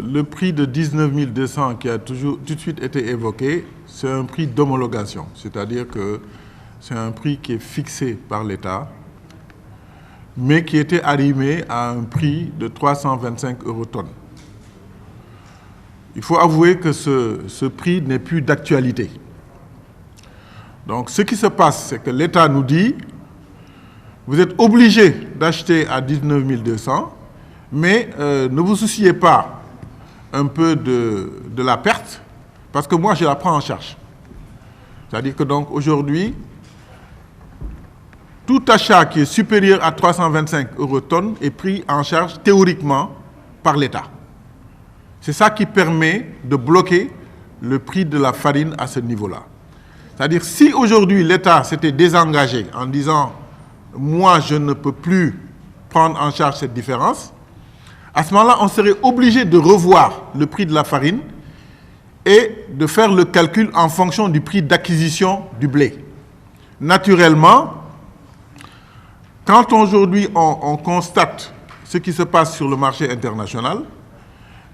le prix de 19 200 qui a tout de suite été évoqué, c'est un prix d'homologation. C'est-à-dire que c'est un prix qui est fixé par l'État, mais qui était arrimé à un prix de 325 € tonne. Il faut avouer que ce prix n'est plus d'actualité. Donc ce qui se passe, c'est que l'État nous dit, vous êtes obligé d'acheter à 19 200, mais ne vous souciez pas un peu de la perte, parce que moi je la prends en charge. C'est-à-dire que donc aujourd'hui, tout achat qui est supérieur à 325 € tonne est pris en charge théoriquement par l'État. C'est ça qui permet de bloquer le prix de la farine à ce niveau-là. C'est-à-dire si aujourd'hui l'État s'était désengagé en disant « moi je ne peux plus prendre en charge cette différence », à ce moment-là on serait obligé de revoir le prix de la farine et de faire le calcul en fonction du prix d'acquisition du blé. Naturellement, quand aujourd'hui on constate ce qui se passe sur le marché international,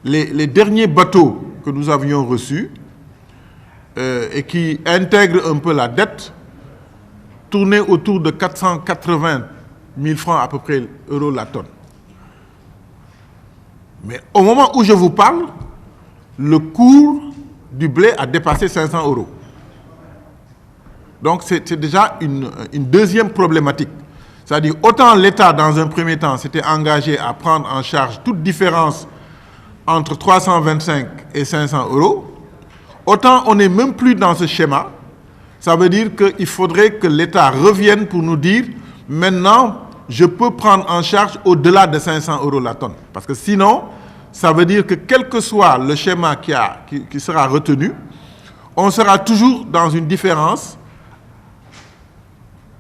les derniers bateaux que nous avions reçus et qui intègrent un peu la dette tournaient autour de 480 000 francs à peu près euros la tonne. Mais au moment où je vous parle, le cours du blé a dépassé 500 €. Donc c'est déjà une deuxième problématique. C'est-à-dire, autant l'État, dans un premier temps, s'était engagé à prendre en charge toute différence entre 325 et 500 €, autant on n'est même plus dans ce schéma. Ça veut dire qu'il faudrait que l'État revienne pour nous dire, maintenant, je peux prendre en charge au-delà de 500 € la tonne. Parce que sinon, ça veut dire que quel que soit le schéma qui sera retenu, on sera toujours dans une différence.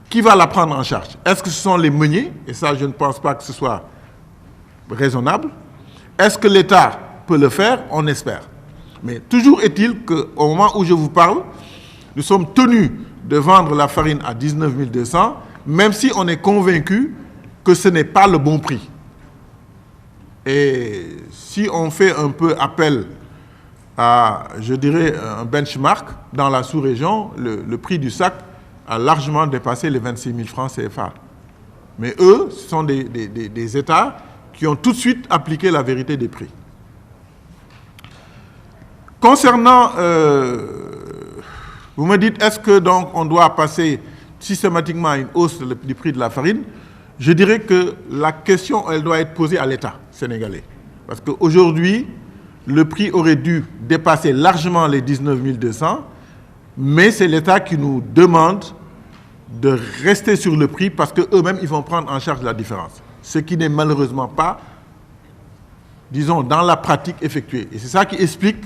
Qui va la prendre en charge? Est-ce que ce sont les meuniers? Et ça, je ne pense pas que ce soit raisonnable. Est-ce que l'État peut le faire? On espère. Mais toujours est-il qu'au moment où je vous parle, nous sommes tenus de vendre la farine à 19 200, même si on est convaincu que ce n'est pas le bon prix. Et si on fait un peu appel à, je dirais, un benchmark, dans la sous-région, le prix du sac a largement dépassé les 26 000 francs CFA. Mais eux, ce sont des États qui ont tout de suite appliqué la vérité des prix. Concernant, vous me dites, est-ce que donc on doit passer systématiquement à une hausse du prix de la farine? Je dirais que la question, elle doit être posée à l'État sénégalais. Parce qu'aujourd'hui, le prix aurait dû dépasser largement les 19 200, mais c'est l'État qui nous demande de rester sur le prix parce qu'eux-mêmes, ils vont prendre en charge la différence. Ce qui n'est malheureusement pas, disons, dans la pratique effectuée. Et c'est ça qui explique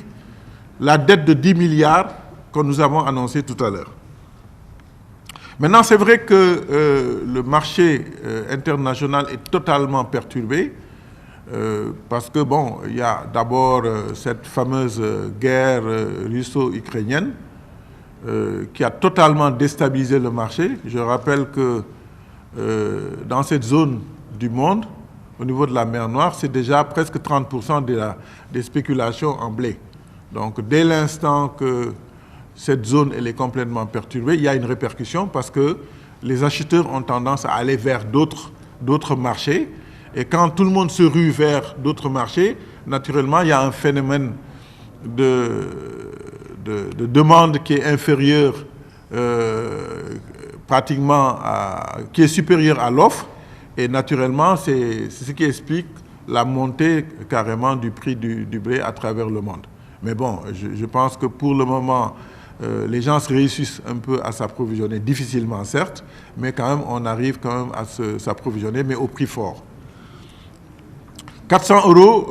la dette de 10 milliards que nous avons annoncée tout à l'heure. Maintenant, c'est vrai que le marché international est totalement perturbé parce que, bon, il y a d'abord cette fameuse guerre russo-ukrainienne qui a totalement déstabilisé le marché. Je rappelle que dans cette zone du monde, au niveau de la mer Noire, c'est déjà presque 30% des spéculations en blé. Donc, dès l'instant que cette zone elle est complètement perturbée, il y a une répercussion parce que les acheteurs ont tendance à aller vers d'autres marchés. Et quand tout le monde se rue vers d'autres marchés, naturellement, il y a un phénomène de demande qui est inférieur pratiquement qui est supérieur à l'offre. Et naturellement, c'est ce qui explique la montée carrément du prix du blé à travers le monde. Mais bon, je pense que pour le moment, les gens réussissent un peu à s'approvisionner, difficilement certes, mais quand même, on arrive quand même à s'approvisionner, mais au prix fort. 400 €,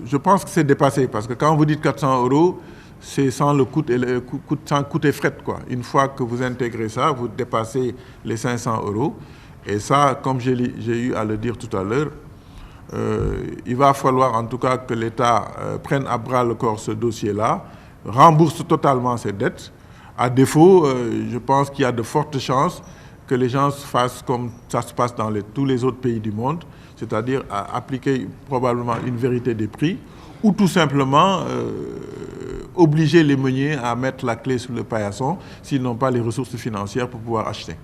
je pense que c'est dépassé, parce que quand vous dites 400 €, c'est sans le coût sans coût et frais, quoi. Une fois que vous intégrez ça, vous dépassez les 500 €. Et ça, comme j'ai eu à le dire tout à l'heure, il va falloir en tout cas que l'État prenne à bras le corps ce dossier-là, rembourse totalement ses dettes. À défaut, je pense qu'il y a de fortes chances que les gens fassent comme ça se passe dans tous les autres pays du monde, c'est-à-dire appliquer probablement une vérité des prix, ou tout simplement obliger les meuniers à mettre la clé sur le paillasson s'ils n'ont pas les ressources financières pour pouvoir acheter.